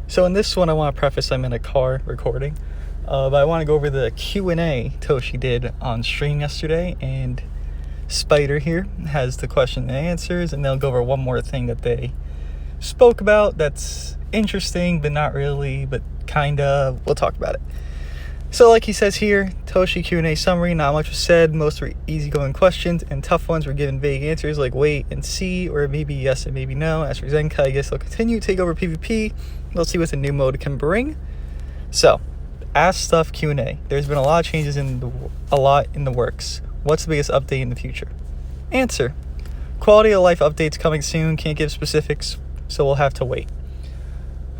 So in this one, I want to preface I'm in a car recording, but I want to go over the Q&A Toshi did on stream yesterday, and Spider here has the question and answers, and they'll go over one more thing that they spoke about that's interesting, but not really, but kinda. We'll talk about it. So like he says here, Toshi Q&A summary, not much was said, most were easygoing questions, and tough ones were given vague answers like wait and see, or maybe yes and maybe no. As for Zenkai, I guess they'll continue to take over PvP. Let's see what the new mode can bring. So, Ask Stuff Q&A. There's been a lot of changes in the works. What's the biggest update in the future? Answer. Quality of life updates coming soon, can't give specifics, so we'll have to wait.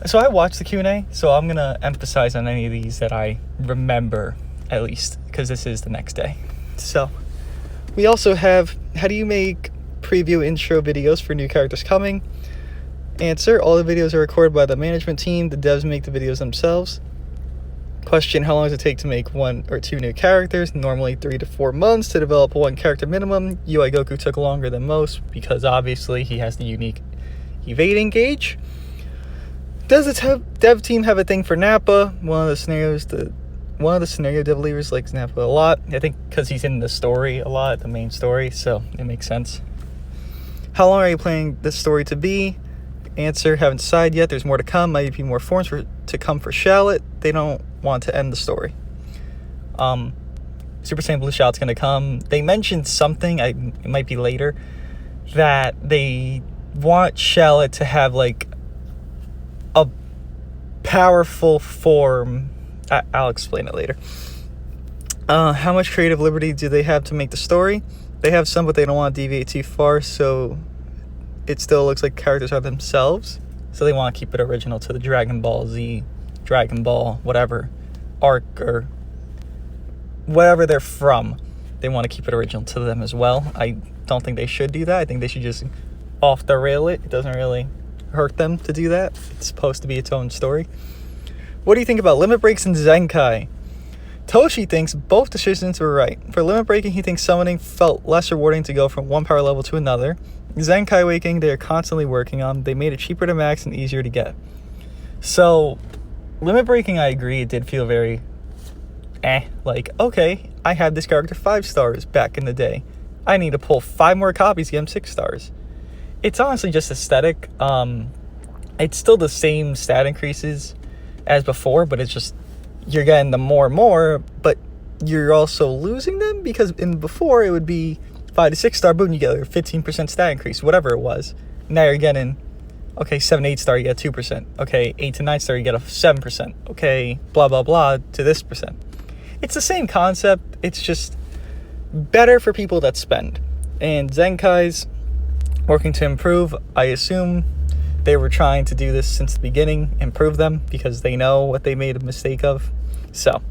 So I watched the Q&A, so I'm going to emphasize on any of these that I remember, at least, because this is the next day. So, we also have, how do you make preview intro videos for new characters coming? Answer, all the videos are recorded by the management team, the devs make the videos themselves. Question, how long does it take to make 1 or 2 new characters? Normally 3 to 4 months to develop 1 character minimum. UI Goku took longer than most, because obviously he has the unique evading gauge. Does the dev team have a thing for Nappa? One of the scenario dev leaders likes Nappa a lot. I think because he's in the story a lot, the main story, so it makes sense. How long are you planning this story to be? Answer, haven't decided yet. There's more to come. Might be more forms to come for Shallot. They don't want to end the story. Super Saiyan Blue Shallot's gonna come. They mentioned something, it might be later, that they want Shallot to have like a powerful form. I'll explain it later. How much creative liberty do they have to make the story? They have some, but they don't want to deviate too far, so it still looks like characters are themselves. So they want to keep it original to the Dragon Ball Z, Dragon Ball, whatever, arc, or whatever they're from. They want to keep it original to them as well. I don't think they should do that. I think they should just off the rail it. It doesn't really hurt them to do that. It's supposed to be its own story. What do you think about limit breaks in Zenkai? Toshi thinks both decisions were right. For limit breaking, he thinks summoning felt less rewarding to go from one power level to another. Zenkai Waking, they are constantly working on. They made it cheaper to max and easier to get. So, limit breaking, I agree, it did feel very like, okay, I had this character 5 stars back in the day. I need to pull 5 more copies to get him 6 stars. It's honestly just aesthetic. It's still the same stat increases as before, but it's just you're getting the more, but you're also losing them, because in before it would be 5 to 6 star, boom, you get a 15% stat increase, whatever it was. Now you're getting, okay, 7 to 8 star, you get 2%. Okay, 8 to 9 star, you get a 7%. Okay, blah, blah, blah, to this percent. It's the same concept. It's just better for people that spend. And Zenkai's working to improve. I assume they were trying to do this since the beginning, improve them, because they know what they made a mistake of. So,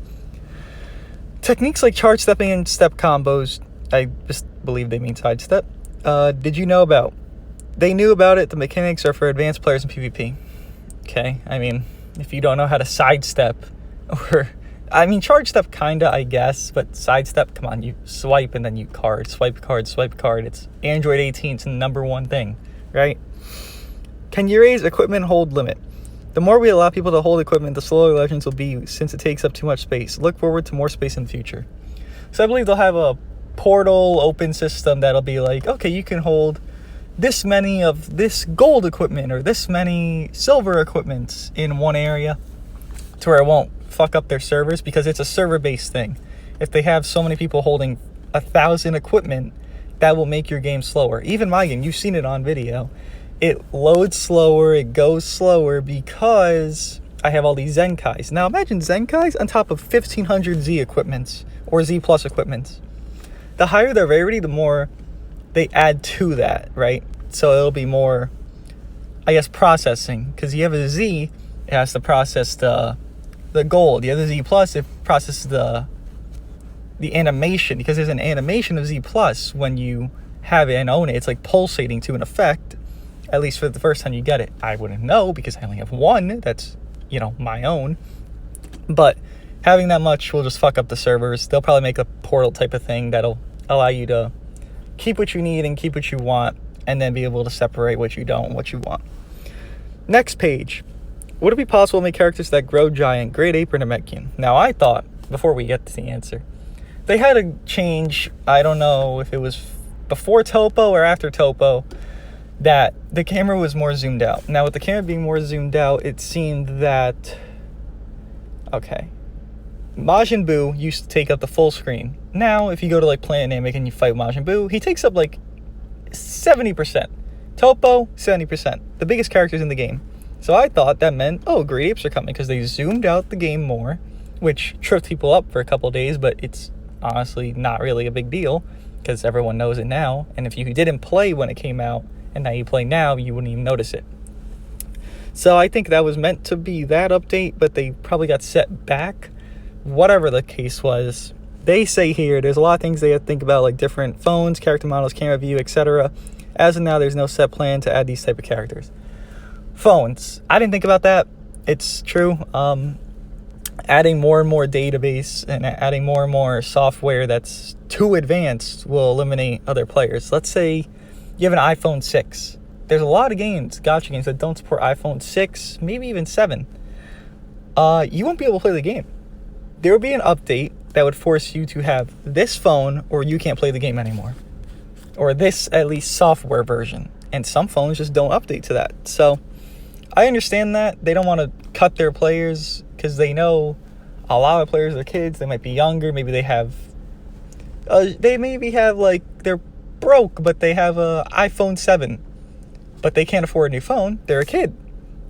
techniques like charge stepping and step combos, I just believe they mean sidestep. Did you know about? They knew about it. The mechanics are for advanced players in PvP. Okay, I mean, if you don't know how to sidestep, charge step kinda, I guess, but sidestep, come on, you swipe and then you card, swipe card. It's Android 18, it's the #1 thing, right? Can you raise equipment hold limit? The more we allow people to hold equipment, the slower Legends will be, since it takes up too much space. Look forward to more space in the future. So I believe they'll have a portal open system that'll be like, okay, you can hold this many of this gold equipment or this many silver equipment in one area, to where it won't fuck up their servers, because it's a server-based thing. If they have so many people holding 1,000 equipment, that will make your game slower. Even my game, you've seen it on video. It loads slower, it goes slower, because I have all these Zenkais. Now imagine Zenkais on top of 1,500 Z equipments, or Z plus equipments. The higher their rarity, the more they add to that, right? So it'll be more, I guess, processing, because you have a Z, it has to process the gold. The other Z plus, it processes the animation, because there's an animation of Z plus when you have it and own it. It's like pulsating to an effect, at least for the first time you get it. I wouldn't know, because I only have one that's, my own. But having that much will just fuck up the servers. They'll probably make a portal type of thing that'll allow you to keep what you need and keep what you want, and then be able to separate what you don't and what you want. Next page. would it be possible to make characters that grow giant, Great Ape or Namekian? Now, I thought, before we get to the answer, they had a change, I don't know if it was before Topo or after Topo, that the camera was more zoomed out. Now, with the camera being more zoomed out, it seemed that... Okay. Majin Buu used to take up the full screen. Now, if you go to, like, Planet Namek and you fight Majin Buu, he takes up, like, 70%. Topo, 70%. The biggest characters in the game. So I thought that meant, oh, Great Apes are coming, because they zoomed out the game more, which tripped people up for a couple days, but it's honestly not really a big deal, because everyone knows it now. And if you didn't play when it came out, and now you play now, you wouldn't even notice it. So I think that was meant to be that update, but they probably got set back. Whatever the case was, they say here there's a lot of things they have to think about, like different phones, character models, camera view, etc. As of now, there's no set plan to add these type of characters. Phones. I didn't think about that. It's true. Adding more and more database and adding more and more software that's too advanced will eliminate other players. Let's say you have an iPhone 6. There's a lot of games, gacha games, that don't support iPhone 6, maybe even 7. You won't be able to play the game. There would be an update that would force you to have this phone or you can't play the game anymore. Or this, at least, software version. And some phones just don't update to that. So I understand that. They don't want to cut their players because they know a lot of players are kids. They might be younger. Maybe they have... they're broke, but they have a iPhone 7. But they can't afford a new phone. They're a kid.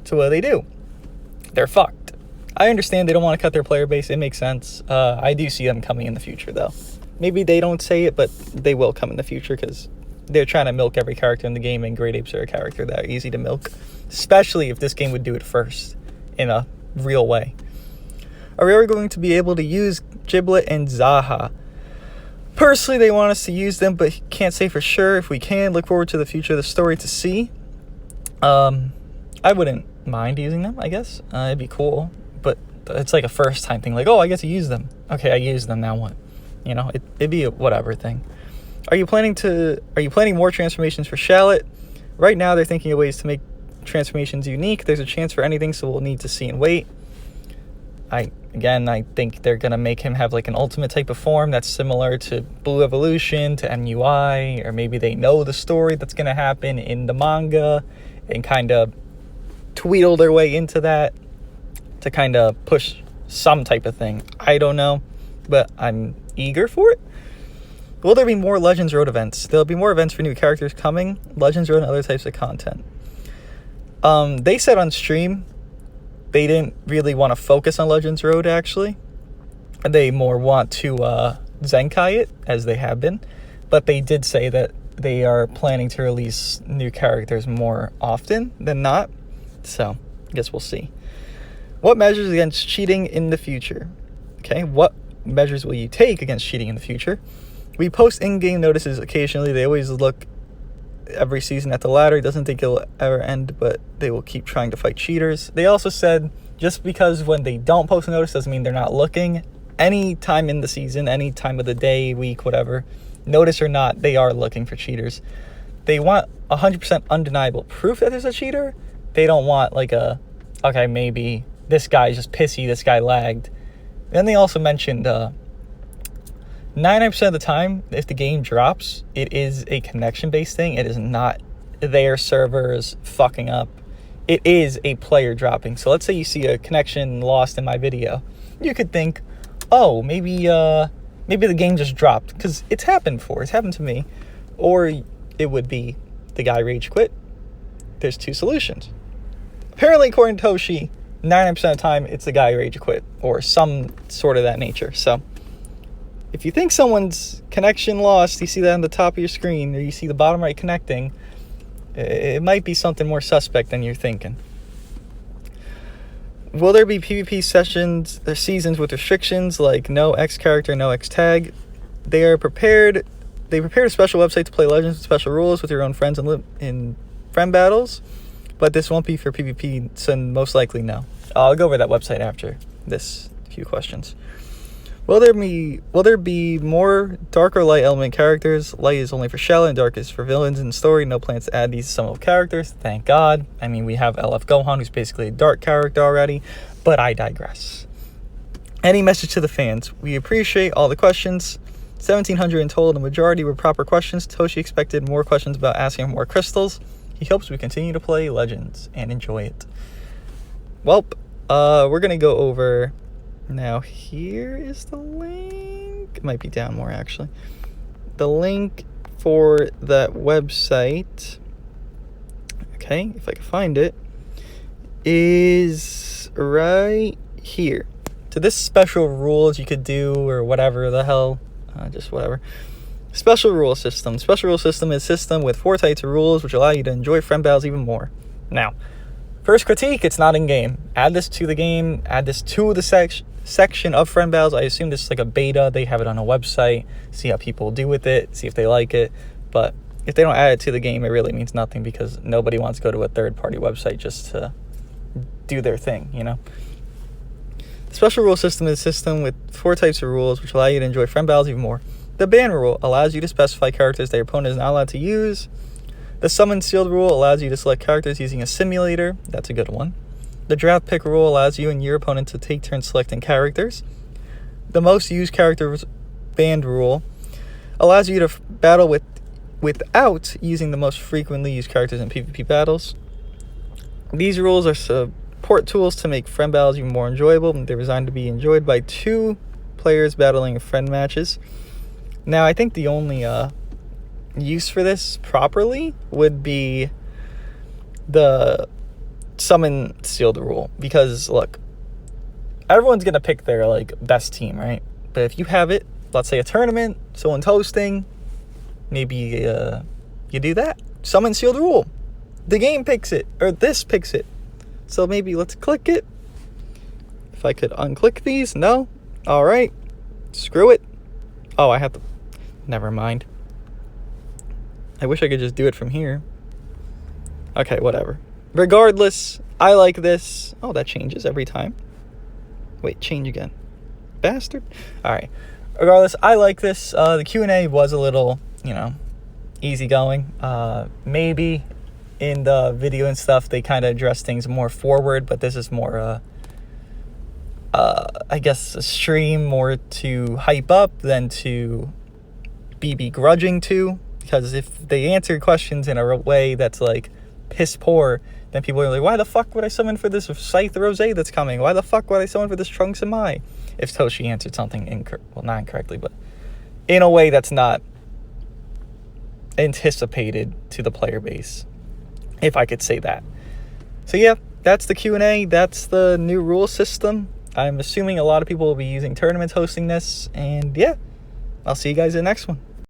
So what do? They're fucked. I understand they don't want to cut their player base. It makes sense. I do see them coming in the future, though. Maybe they don't say it, but they will come in the future because they're trying to milk every character in the game, and Great Apes are a character that are easy to milk, especially if this game would do it first in a real way. Are we ever going to be able to use Giblet and Zaha? Personally, they want us to use them, but can't say for sure. If we can, look forward to the future of the story to see. I wouldn't mind using them, I guess. It'd be cool, but it's like a first time thing. Like, oh, I get to use them. Okay, I use them, now what? You know, it'd be a whatever thing. Are you planning more transformations for Shallot? Right now, they're thinking of ways to make transformations unique. There's a chance for anything, so we'll need to see and wait. I think they're going to make him have like an ultimate type of form that's similar to Blue Evolution, to MUI, or maybe they know the story that's going to happen in the manga and kind of tweedle their way into that to kind of push some type of thing. I don't know, but I'm eager for it. Will there be more Legends Road events? There'll be more events for new characters coming, Legends Road and other types of content. They said on stream they didn't really want to focus on Legends Road, actually. They more want to Zenkai it, as they have been. But they did say that they are planning to release new characters more often than not. So, I guess we'll see. What measures against cheating in the future? Okay, what measures will you take against cheating in the future? We post in-game notices occasionally. They always look every season at the ladder. Doesn't think it'll ever end, but they will keep trying to fight cheaters. They also said just because when they don't post a notice doesn't mean they're not looking. Any time in the season, any time of the day, week, whatever, notice or not, they are looking for cheaters. They want 100% undeniable proof that there's a cheater. They don't want like okay, maybe this guy's just pissy, this guy lagged. Then they also mentioned 99% of the time, if the game drops, it is a connection-based thing. It is not their servers fucking up. It is a player dropping. So let's say you see a connection lost in my video. You could think, oh, maybe the game just dropped. Because it's happened before. It's happened to me. Or it would be the guy rage quit. There's two solutions. Apparently, according to Toshi, 99% of the time, it's the guy rage quit. Or some sort of that nature. So if you think someone's connection lost, you see that on the top of your screen, or you see the bottom right connecting, it might be something more suspect than you're thinking. Will there be PvP sessions or seasons with restrictions like no X character, no X tag? They prepared a special website to play Legends with special rules with your own friends in friend battles, but this won't be for PvP, so most likely no. I'll go over that website after this few questions. Will there be more dark or light element characters? Light is only for Shell and dark is for villains in the story. No plans to add these to some of characters. Thank God. I mean, we have LF Gohan, who's basically a dark character already, but I digress. Any message to the fans? We appreciate all the questions. 1,700 in total. The majority were proper questions. Toshi expected more questions about asking for more crystals. He hopes we continue to play Legends and enjoy it. Well, we're going to go over... Now, here is the link. It might be down more, actually. The link for that website, okay, if I can find it, is right here. So this special rules you could do, or whatever the hell, just whatever. Special rule system. Special rule system is a system with 4 types of rules, which allow you to enjoy friend battles even more. Now, first critique, it's not in-game. Add this to the game. Add this to the section of friend battles. I assume this is like a beta. They have it on a website. See how people do with it. See if they like it. But if they don't add it to the game, it really means nothing, because nobody wants to go to a third-party website just to do their thing, you know? The special rule system is a system with 4 types of rules, which allow you to enjoy friend battles even more. The ban rule allows you to specify characters that your opponent is not allowed to use. The summon sealed rule allows you to select characters using a simulator. That's a good one. The draft pick rule allows you and your opponent to take turns selecting characters. The most used characters banned rule allows you to battle without using the most frequently used characters in PvP battles. These rules are support tools to make friend battles even more enjoyable. They're designed to be enjoyed by 2 players battling in friend matches. Now, I think the only use for this properly would be the summon sealed rule, because look, everyone's gonna pick their like best team, right? But if you have it, let's say a tournament, someone's hosting, maybe you do that summon sealed rule. The game picks it, or this picks it. So maybe let's click it. If I could unclick these. No. All right, screw it. Oh, I have to, never mind. I wish I could just do it from here. Okay, whatever. Regardless, I like this. Oh, that changes every time. Wait, change again. Bastard. All right. Regardless, I like this. The Q&A was a little, easygoing. Maybe in the video and stuff, they kind of address things more forward, but this is more, I guess, a stream more to hype up than to be begrudging to. Because if they answer questions in a way that's like piss poor, then people are like, why the fuck would I summon for this Scythe Rose that's coming? Why the fuck would I summon for this Trunks and Mai? If Toshi answered something not incorrectly, but in a way that's not anticipated to the player base, if I could say that. So yeah, that's the Q&A. That's the new rule system. I'm assuming a lot of people will be using tournaments hosting this. And yeah, I'll see you guys in the next one.